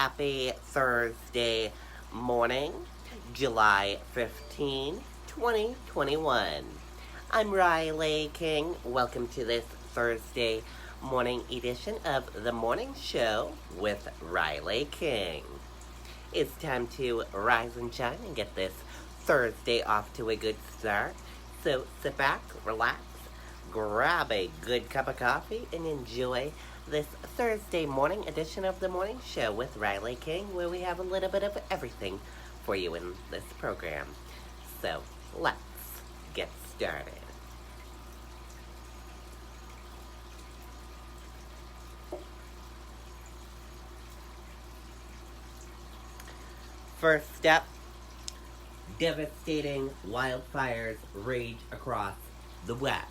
Happy Thursday morning, July 15, 2021. I'm Riley King. Welcome to this Thursday morning edition of The Morning Show with Riley King. It's time to rise and shine and get this Thursday off to a good start. So sit back, relax, grab a good cup of coffee, and enjoy this Thursday morning edition of The Morning Show with Riley King, where we have a little bit of everything for you in this program. So let's get started. First up, devastating wildfires rage across the West.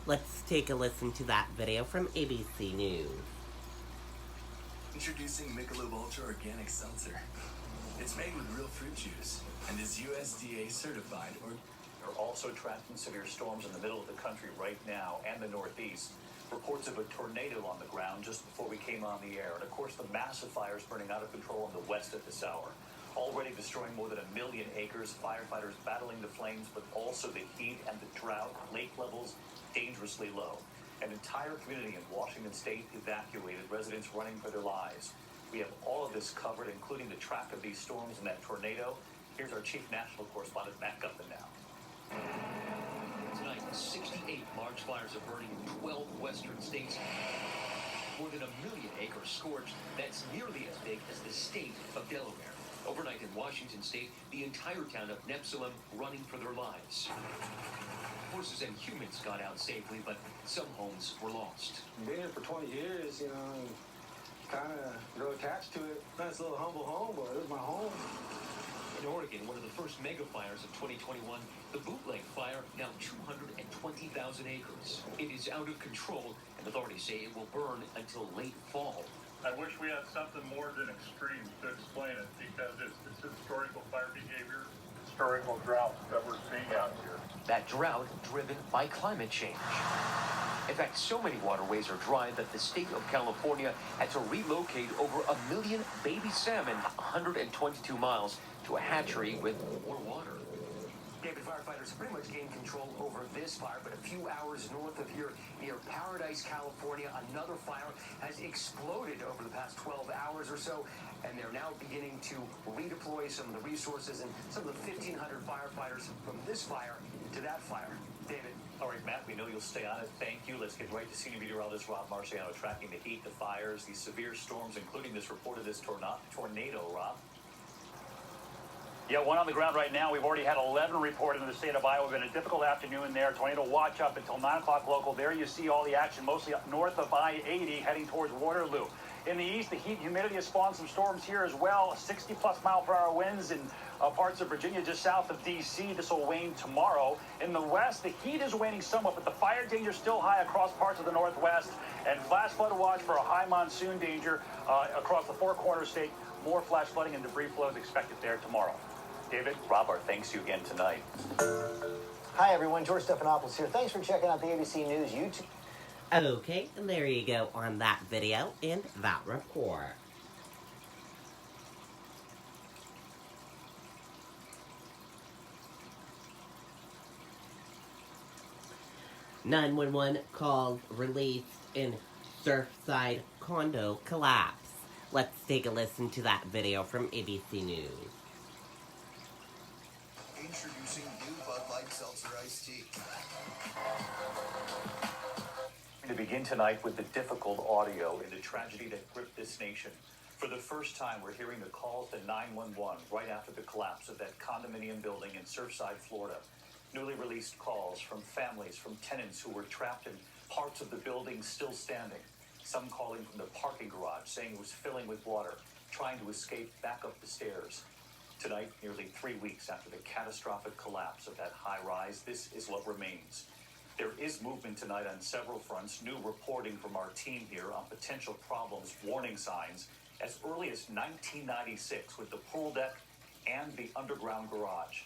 Let's take a listen to that video from ABC News. Introducing Michelob Ultra Organic Seltzer. It's made with real fruit juice and is USDA certified. Are also tracking severe storms in the middle of the country right now and the Northeast. Reports of a tornado on the ground just before we came on the air. And of course, the massive fires burning out of control in the West at this hour. Already destroying more than 1 million acres, firefighters battling the flames, but also the heat and the drought, lake levels dangerously low. An entire community in Washington state evacuated, residents running for their lives. We have all of this covered, including the track of these storms and that tornado. Here's our chief national correspondent, Matt Guffin, now. Tonight, 68 large fires are burning in 12 western states. More than 1 million acres scorched. That's nearly as big as the state of Delaware. Overnight in Washington state, the entire town of Nephilim running for their lives. Horses and humans got out safely, but some homes were lost. Been here for 20 years, and kind of grow attached to it. Nice little humble home, but it was my home. In Oregon, one of the first mega fires of 2021, the Bootleg Fire, now 220,000 acres. It is out of control, and authorities say it will burn until late fall. I wish we had something more than extreme to explain it, because it's historical fire behavior, historical drought that we're seeing out here. That drought driven by climate change. In fact, so many waterways are dry that the state of California had to relocate over 1 million baby salmon 122 miles to a hatchery with more water. David, firefighters have pretty much gained control over this fire, but a few hours north of here near Paradise, California, another fire has exploded over the past 12 hours or so, and they're now beginning to redeploy some of the resources and some of the 1,500 firefighters from this fire to that fire. David. All right, Matt, we know you'll stay on it. Thank you. Let's get right to senior meteorologist Rob Marciano tracking the heat, the fires, the severe storms, including this report of this tornado, Rob. Yeah, one on the ground right now. We've already had 11 reported in the state of Iowa. It's been a difficult afternoon there. Tornado watch up until 9 o'clock local. There you see all the action, mostly up north of I-80, heading towards Waterloo. In the east, the heat and humidity has spawned some storms here as well. 60-plus mile-per-hour winds in parts of Virginia just south of D.C. This will wane tomorrow. In the west, the heat is waning somewhat, but the fire danger is still high across parts of the northwest. And flash flood watch for a high monsoon danger across the Four Corners state. More flash flooding and debris flows expected there tomorrow. David, Rob, our thanks to you again tonight. Hi, everyone. George Stephanopoulos here. Thanks for checking out the ABC News YouTube. Okay, and there you go on that video and that report. .911 calls released in Surfside Condo Collapse. Let's take a listen to that video from ABC News. Introducing new Bud Light Seltzer Iced Tea. To begin tonight with the difficult audio in the tragedy that gripped this nation. For the first time, we're hearing the calls to 911 right after the collapse of that condominium building in Surfside, Florida. Newly released calls from families, from tenants who were trapped in parts of the building still standing. Some calling from the parking garage, saying it was filling with water, trying to escape back up the stairs. Tonight, nearly 3 weeks after the catastrophic collapse of that high-rise, this is what remains. There is movement tonight on several fronts. New reporting from our team here on potential problems, warning signs, as early as 1996 with the pool deck and the underground garage.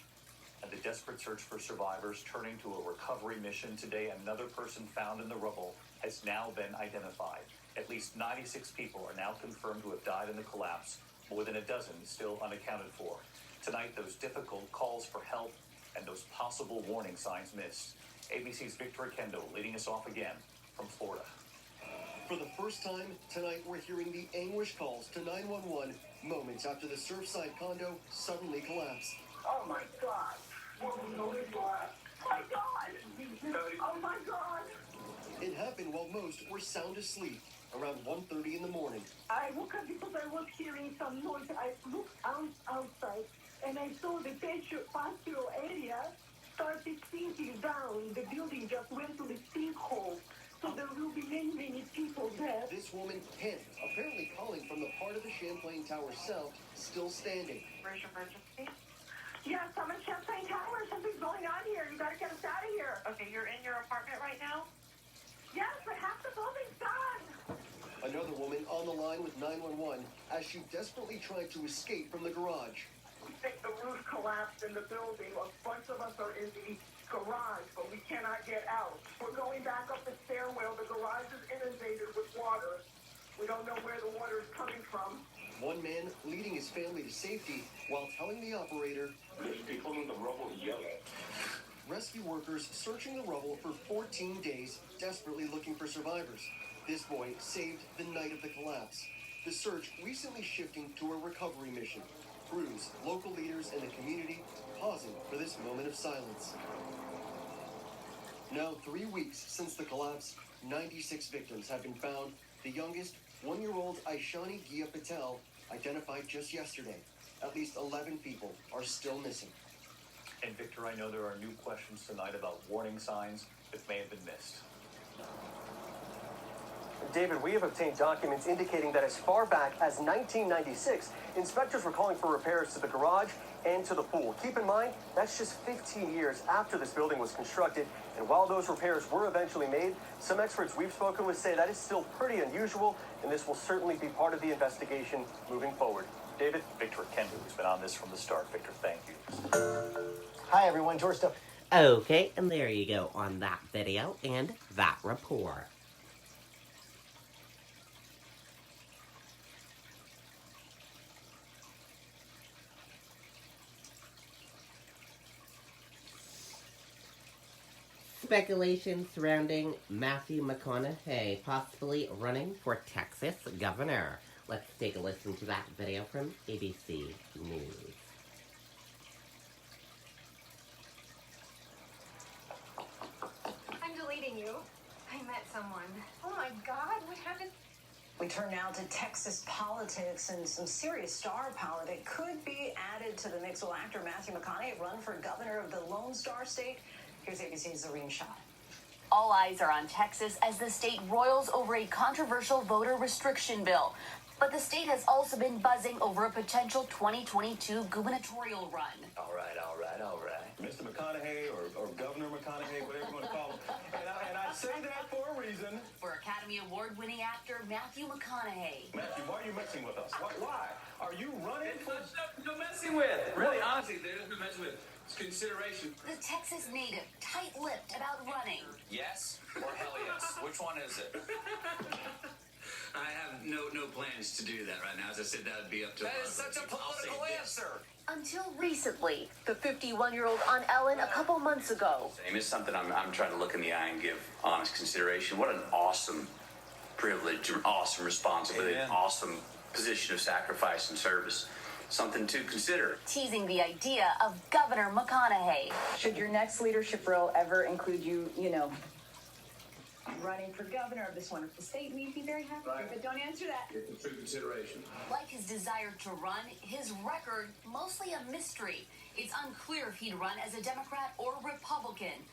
And the desperate search for survivors turning to a recovery mission today. Another person found in the rubble has now been identified. At least 96 people are now confirmed to have died in the collapse. more than a dozen still unaccounted for. Tonight, those difficult calls for help and those possible warning signs missed. ABC's Victor Kendo leading us off again from Florida. For the first time tonight, we're hearing the anguish calls to 911 moments after the Surfside condo suddenly collapsed. Oh my God! Oh my God! Oh my God! It happened while most were sound asleep around 1:30 in the morning. I woke up because I was hearing some noise. I looked outside and I saw the patio area started sinking down. The building just went to the sinkhole. So there will be many, many people there. This woman panicked, apparently calling from the part of the Champlain Tower south still standing. Where's your emergency? Yes, I'm at Champlain Tower. Something's going on here. You gotta get us out of here. Okay, you're in your apartment right now? Yes, but half the building's gone. Another woman on the line with 911 as she desperately tried to escape from the garage. We think the roof collapsed in the building. A bunch of us are in the garage, but we cannot get out. We're going back up the stairwell. The garage is inundated with water. We don't know where the water is coming from. One man leading his family to safety while telling the operator, There's people in the rubble yelling. rescue workers searching the rubble for 14 days, desperately looking for survivors. This boy saved the night of the collapse. The search recently shifting to a recovery mission. Crews, local leaders, and the community pausing for this moment of silence. Now 3 weeks since the collapse, 96 victims have been found. The youngest, 1-year-old Aishani Gia Patel, identified just yesterday. At least 11 people are still missing. And Victor, I know there are new questions tonight about warning signs that may have been missed. David, we have obtained documents indicating that as far back as 1996, inspectors were calling for repairs to the garage and to the pool. Keep in mind, that's just 15 years after this building was constructed, and while those repairs were eventually made, some experts we've spoken with say that is still pretty unusual, and this will certainly be part of the investigation moving forward. David? Victor Kendo, who's been on this from the start. Victor, thank you. Hi, everyone. George Steph. Okay, and there you go on that video and that report. Speculation surrounding Matthew McConaughey possibly running for Texas governor. Let's take a listen to that video from ABC News. I'm deleting you. I met someone. Oh my God, what happened? We turn now to Texas politics, and some serious star power that could be added to the mix. Will actor Matthew McConaughey run for governor of the Lone Star State? Here's ABC's Zareen Shah. All eyes are on Texas as the state roils over a controversial voter restriction bill. But the state has also been buzzing over a potential 2022 gubernatorial run. All right. Mr. McConaughey or Governor McConaughey, whatever you want to call him. And I say that for a reason. For Academy Award-winning actor Matthew McConaughey. Matthew, why are you messing with us? Why? Are you running for... No messing with. Really, honestly, there's no messing with. It's consideration. The Texas native, tight-lipped about running. Yes or hell yes? Which one is it? I have no plans to do that right now. As I said, that would be up to... That is such a political answer. Until recently, the 51-year-old on Ellen a couple months ago. It's something I'm trying to look in the eye and give honest consideration. What an awesome privilege, an awesome responsibility, an awesome position of sacrifice and service. Something to consider. Teasing the idea of Governor McConaughey. Should your next leadership role ever include you, running for governor of this wonderful state, we'd be very happy. Right. But don't answer that. It's true consideration. Like his desire to run, his record mostly a mystery. It's unclear if he'd run as a Democrat or Republican.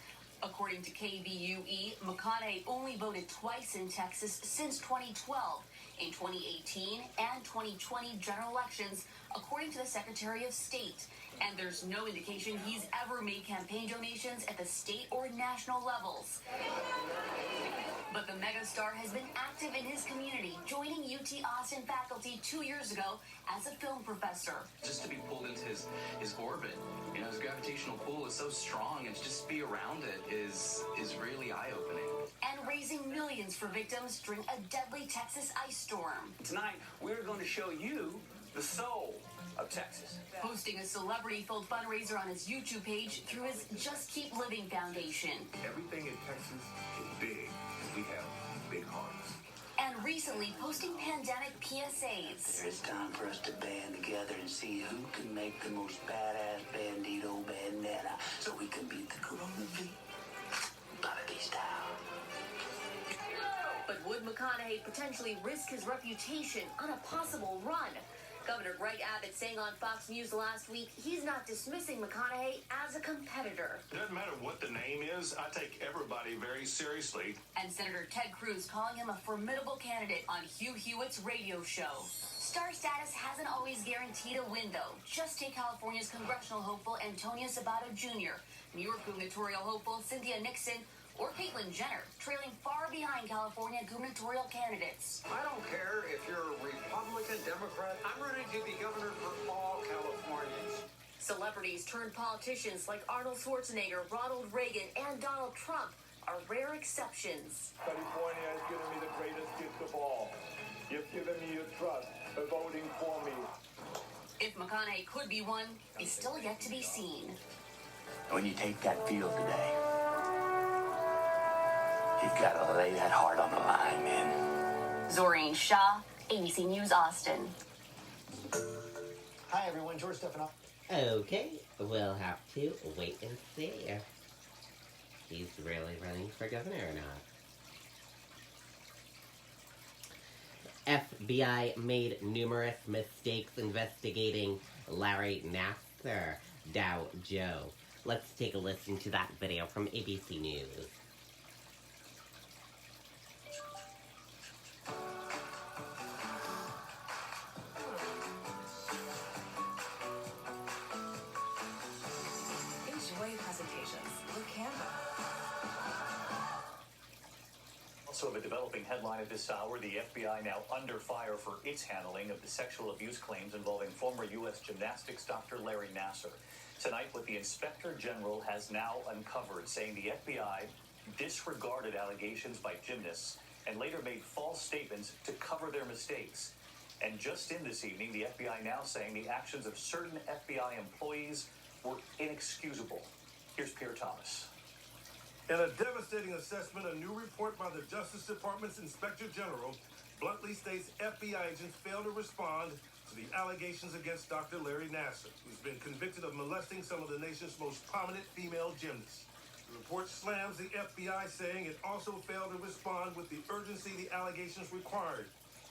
According to KVUE, McConaughey only voted twice in Texas since 2012, in 2018 and 2020 general elections, according to the Secretary of State. And there's no indication he's ever made campaign donations at the state or national levels. But the megastar has been active in his community, joining UT Austin faculty 2 years ago as a film professor. Just to be pulled into his orbit, his gravitational pull is so strong, and to just be around it is really eye-opening. And raising millions for victims during a deadly Texas ice storm. Tonight, we're going to show you the soul of Texas. Hosting a celebrity-filled fundraiser on his YouTube page through his Just Keep Living Foundation. Everything in Texas is big. We have big hearts. And recently posting pandemic PSAs. It's time for us to band together and see who can make the most badass bandito bandana so we can beat the coronavirus. style. But would McConaughey potentially risk his reputation on a possible run? Governor Greg Abbott saying on Fox News last week he's not dismissing McConaughey as a competitor. It doesn't matter what the name is. I take everybody very seriously. And Senator Ted Cruz calling him a formidable candidate on Hugh Hewitt's radio show. Star status hasn't always guaranteed a win, though. Just take California's congressional hopeful Antonio Sabato Jr., New York gubernatorial hopeful Cynthia Nixon, or Caitlyn Jenner, trailing far behind California gubernatorial candidates. I don't care if you're a Republican, Democrat. I'm ready to be governor for all Californians. Celebrities turned politicians like Arnold Schwarzenegger, Ronald Reagan, and Donald Trump are rare exceptions. California has given me the greatest gift of all. You've given me your trust by voting for me. If McConaughey could be one is still yet to be seen. When you take that field today, you've got to lay that heart on the line, man. Zoreen Shah, ABC News, Austin. Hi, everyone. George Stephanopoulos. Okay, we'll have to wait and see if he's really running for governor or not. FBI made numerous mistakes investigating Larry Nassar, Dow Joe. Let's take a listen to that video from ABC News. Enjoy presentations with Canva. Also, of a developing headline at this hour, the FBI now under fire for its handling of the sexual abuse claims involving former U.S. gymnastics Dr. Larry Nassar. Tonight, what the Inspector General has now uncovered, saying the FBI disregarded allegations by gymnasts and later made false statements to cover their mistakes. And just in this evening, the FBI now saying the actions of certain FBI employees were inexcusable. Here's Pierre Thomas. In a devastating assessment, a new report by the Justice Department's Inspector General bluntly states FBI agents failed to respond to the allegations against Dr. Larry Nassar, who's been convicted of molesting some of the nation's most prominent female gymnasts. The report slams the FBI, saying it also failed to respond with the urgency the allegations required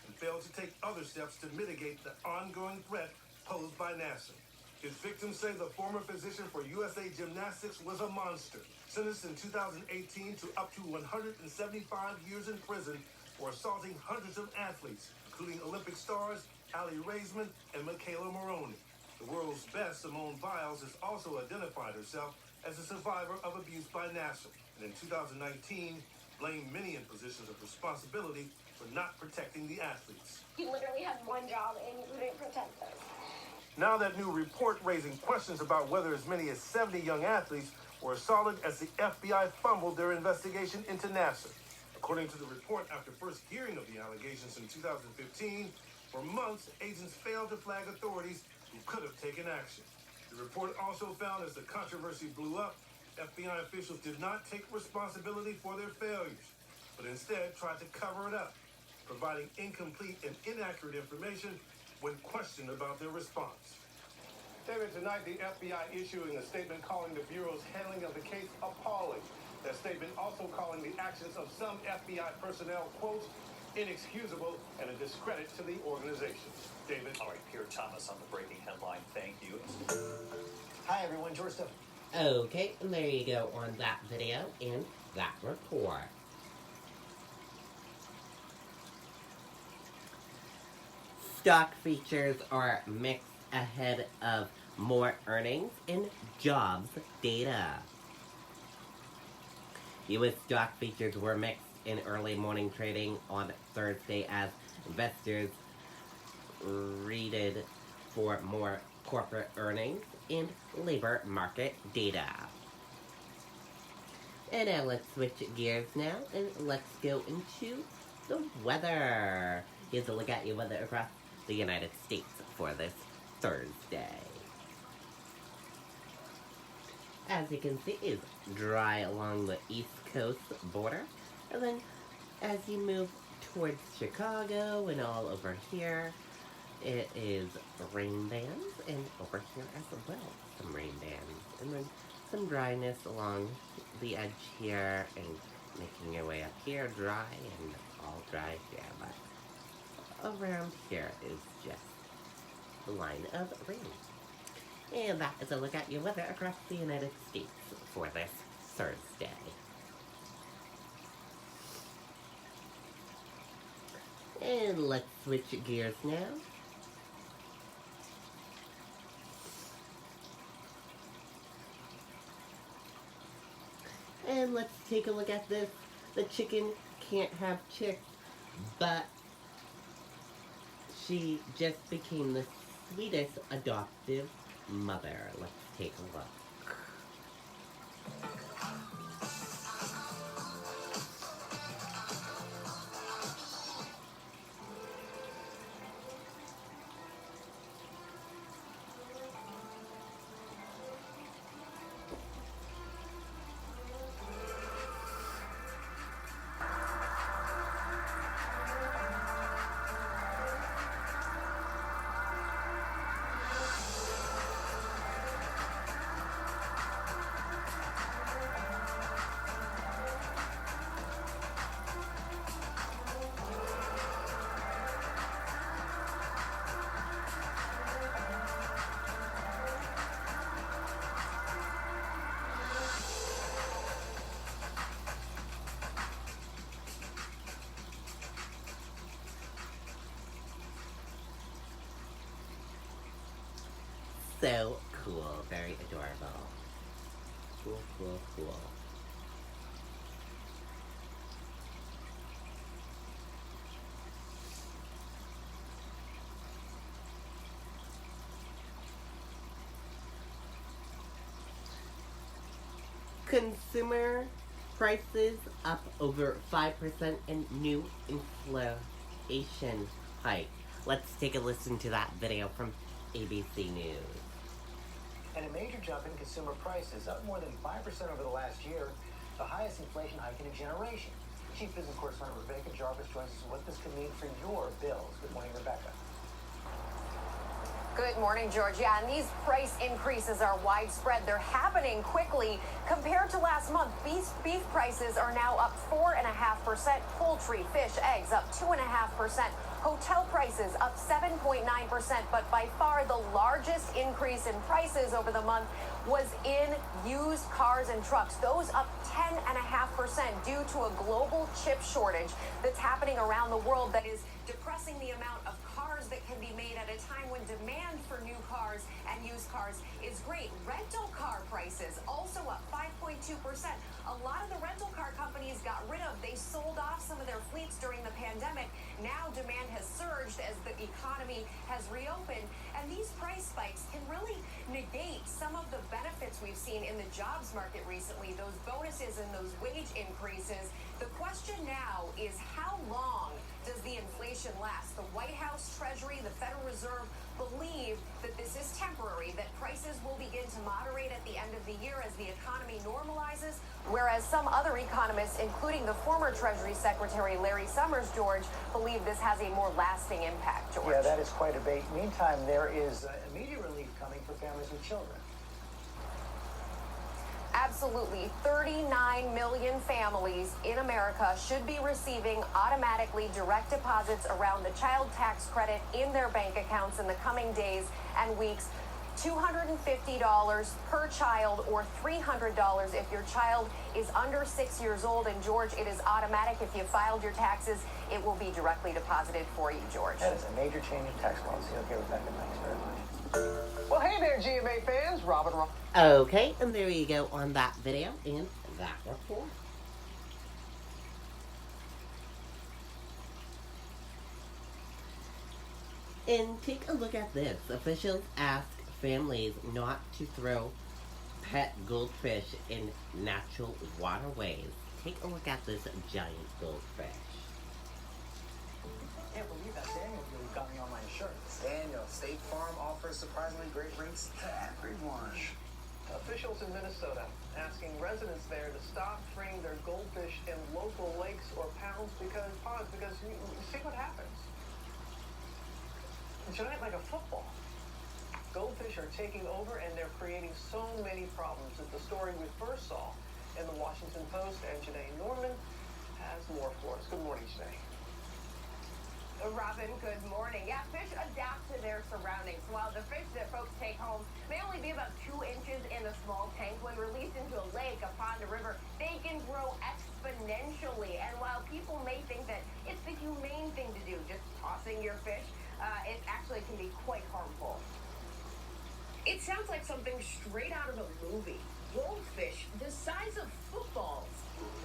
and failed to take other steps to mitigate the ongoing threat posed by Nassar. His victims say the former physician for USA Gymnastics was a monster, sentenced in 2018 to up to 175 years in prison for assaulting hundreds of athletes, including Olympic stars Ali Raisman and Michaela Moroney. The world's best, Simone Biles, has also identified herself as a survivor of abuse by Nassar, and in 2019 blamed many in positions of responsibility for not protecting the athletes. You literally had one job and you couldn't protect them. Now that new report raising questions about whether as many as 70 young athletes were assaulted as the FBI fumbled their investigation into Nassar. According to the report, after first hearing of the allegations in 2015, for months, agents failed to flag authorities who could have taken action. The report also found as the controversy blew up, FBI officials did not take responsibility for their failures, but instead tried to cover it up, providing incomplete and inaccurate information when questioned about their response. David, tonight the FBI issuing a statement calling the Bureau's handling of the case appalling. That statement also calling the actions of some FBI personnel, quote, inexcusable and a discredit to the organization. David. All right, Pierre Thomas on the breaking headline. Thank you. Hi, everyone. George Stephanopoulos. Okay, and there you go on that video and that report. Stock features are mixed ahead of more earnings and jobs data. U.S. stock features were mixed in early morning trading on Thursday as investors readied for more corporate earnings and labor market data. And now let's switch gears now and let's go into the weather. Here's a look at your weather across the United States for this Thursday. As you can see, it's dry along the East Coast border. And then as you move towards Chicago and all over here, it is rain bands, and over here as well, some rain bands. And then some dryness along the edge here, and making your way up here, dry, and all dry here. But around here is just the line of rain. And that is a look at your weather across the United States for this Thursday. And let's switch gears now. And let's take a look at this. The chicken can't have chicks, but she just became the sweetest adoptive mother. Let's take a look. So cool, very adorable. Cool, cool, cool. Consumer prices up over 5% and new inflation hike. Let's take a listen to that video from ABC News. And a major jump in consumer prices, up more than 5% over the last year, the highest inflation hike in a generation. Chief Business Correspondent Rebecca Jarvis joins us with what this could mean for your bills. Good morning, Rebecca. Good morning, George. Yeah, and these price increases are widespread. They're happening quickly. Compared to last month, beef prices are now up 4.5%. Poultry, fish, eggs up 2.5%. Hotel prices up 7.9%. But by far the largest increase in prices over the month was in used cars and trucks. Those up 10.5% due to a global chip shortage that's happening around the world that is depressing the amount of cars that can be made at a time when demand for new cars and used cars is great. Rental car prices also up 5.2%. A lot of the rental car companies got rid of, they sold off some of their fleets during the pandemic. Now demand has surged as the economy has reopened, and these price spikes can really negate some of the benefits we've seen in the jobs market recently, those bonuses and those wage increases. The question now is, how long does the inflation last? The White House, Treasury, the Federal Reserve believe that this is temporary, that prices will begin to moderate at the end of the year as the economy normalizes, whereas some other economists, including the former Treasury Secretary Larry Summers, George, believe this has a more lasting impact, George. Yeah, that is quite a debate. Meantime, there is immediate relief coming for families with children. Absolutely. 39 million families in America should be receiving automatically direct deposits around the child tax credit in their bank accounts in the coming days and weeks. $250 per child or $300 if your child is under 6 years old. And George, it is automatic. If you filed your taxes, it will be directly deposited for you, George. That is a major change in tax policy. Okay, Rebecca, thanks very much. Well, hey there, GMA fans. Robin. Okay, and there you go on that video and that report. And take a look at this. Officials ask families not to throw pet goldfish in natural waterways. Take a look at this giant goldfish. I can't believe that Daniel really got me on my insurance. Daniel, State Farm offers surprisingly great rates to everyone. Officials in Minnesota asking residents there to stop freeing their goldfish in local lakes or ponds because you see what happens. Giant like a football. Goldfish are taking over and they're creating so many problems. It's the story we first saw in the Washington Post, and Janae Norman has more for us. Good morning, Janae. Robin, good morning. Yeah, fish adapt to their surroundings. While the fish that folks take home may only be about 2 inches in a small tank, when released into a lake, a pond, a river, they can grow exponentially. And while people may think that it's the humane thing to do, just tossing your fish, it actually can be quite harmful. It sounds like something straight out of a movie. Goldfish the size of footballs.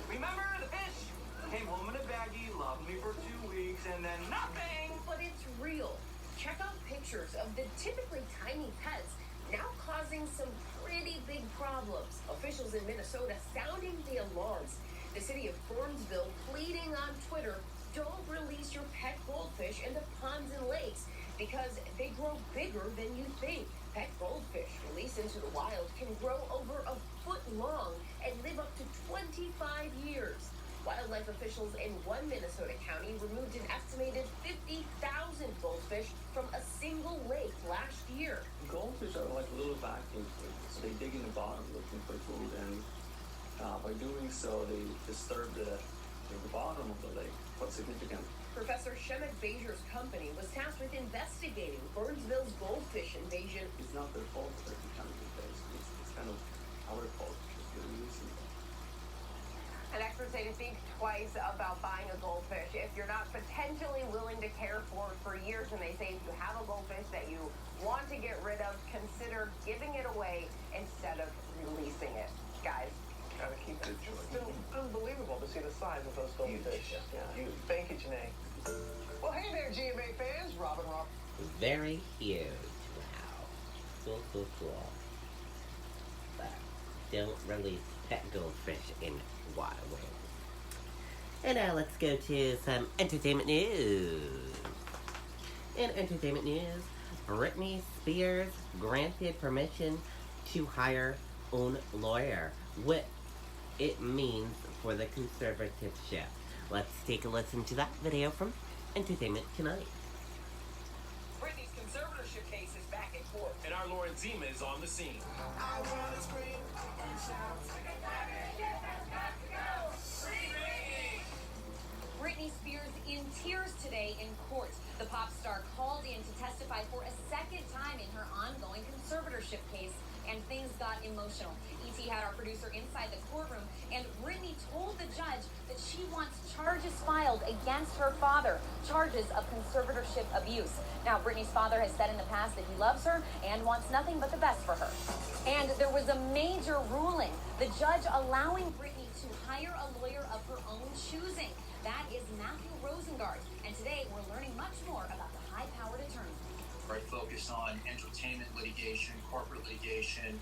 Remember the fish? Came home in a baggie, loved me for 2 weeks, and then nothing! But it's real. Check out pictures of the typically tiny pets now causing some pretty big problems. Officials in Minnesota sounding the alarms. The city of Burnsville pleading on Twitter, don't release your pet goldfish into ponds and lakes because they grow bigger than you think. Pet goldfish released into the wild can grow over a foot long and live up to 25 years. Wildlife officials in one Minnesota county removed an estimated 50,000 goldfish from a single lake last year. Goldfish are like little vacuum cleaners. So they dig in the bottom looking for food, and by doing so, they disturb the bottom of the lake quite significantly. Professor Shemek Bajor's company was tasked with investigating Burnsville's goldfish invasion. It's not their fault that they're becoming invasive. It's kind of our fault because we're using them. And experts say to think twice about buying a goldfish if you're not potentially willing to care for it for years. And they say if you have a goldfish that you want to get rid of, consider giving it away instead of releasing it. Guys, gotta keep it. It's still unbelievable to see the size of those goldfish. Huge. Thank you, Janae. Well, hey there, GMA fans. Robin. Very huge. Wow. Cool. But don't release pet goldfish in wild ways. And now let's go to some entertainment news. In entertainment news, Britney Spears granted permission to hire own lawyer. What it means for the conservatorship. Let's take a listen to that video from Entertainment Tonight. Britney's conservatorship case is back in court, and our Lauren Zima is on the scene. I wanna scream and shout. Britney Spears in tears today in court. The pop star called in to testify for a second time in her ongoing conservatorship case, and things got emotional. E.T. had our producer inside the courtroom, and Britney told the judge that she wants charges filed against her father, charges of conservatorship abuse. Now, Britney's father has said in the past that he loves her and wants nothing but the best for her. And there was a major ruling, the judge allowing Britney to hire a lawyer of her own choosing. That is Matthew Rosengart, and today we're learning much more about the high-powered attorney. Right, focus on entertainment litigation, corporate litigation.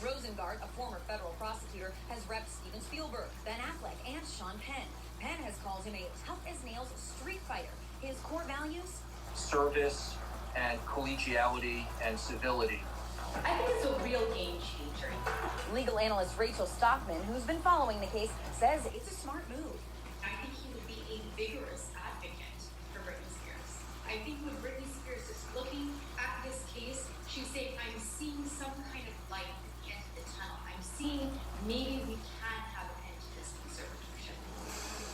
Rosengart, a former federal prosecutor, has repped Steven Spielberg, Ben Affleck, and Sean Penn. Penn has called him a tough-as-nails street fighter. His core values? Service and collegiality and civility. I think it's a real game changer. Legal analyst Rachel Stockman, who's been following the case, says it's a smart move. I think he would be a vigorous advocate for Britney Spears. I think when Britney Spears is looking at this case, she's saying, I'm seeing some kind of light at the end of the tunnel. I'm seeing maybe we can have an end to this conservatorship.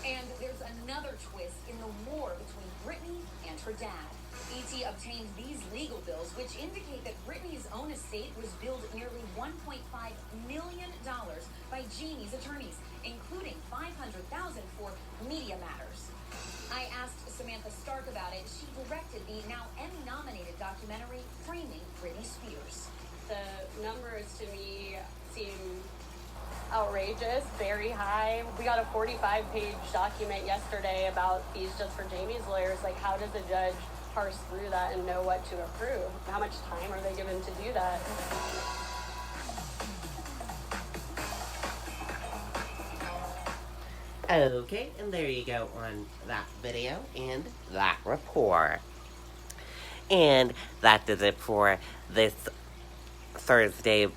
And there's another twist in the war between Britney and her dad. E.T. obtained these legal bills, which indicate that Britney's own estate was billed nearly $1.5 million by Jeannie's attorneys, including $500,000 for media matters. I asked Samantha Stark about it. She directed the now Emmy-nominated documentary Framing Britney Spears. The numbers to me seem outrageous, very high. We got a 45-page document yesterday about fees just for Jamie's lawyers. Like, how does a judge parse through that and know what to approve? How much time are they given to do that? Okay, and there you go on that video and that report. And that does it for this Thursday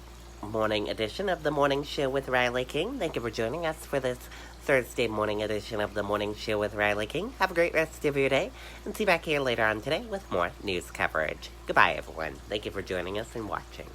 morning edition of the Morning Show with Riley King. Thank you for joining us for this Thursday morning edition of the Morning Show with Riley King. Have a great rest of your day, and see you back here later on today with more news coverage. Goodbye, everyone. Thank you for joining us and watching.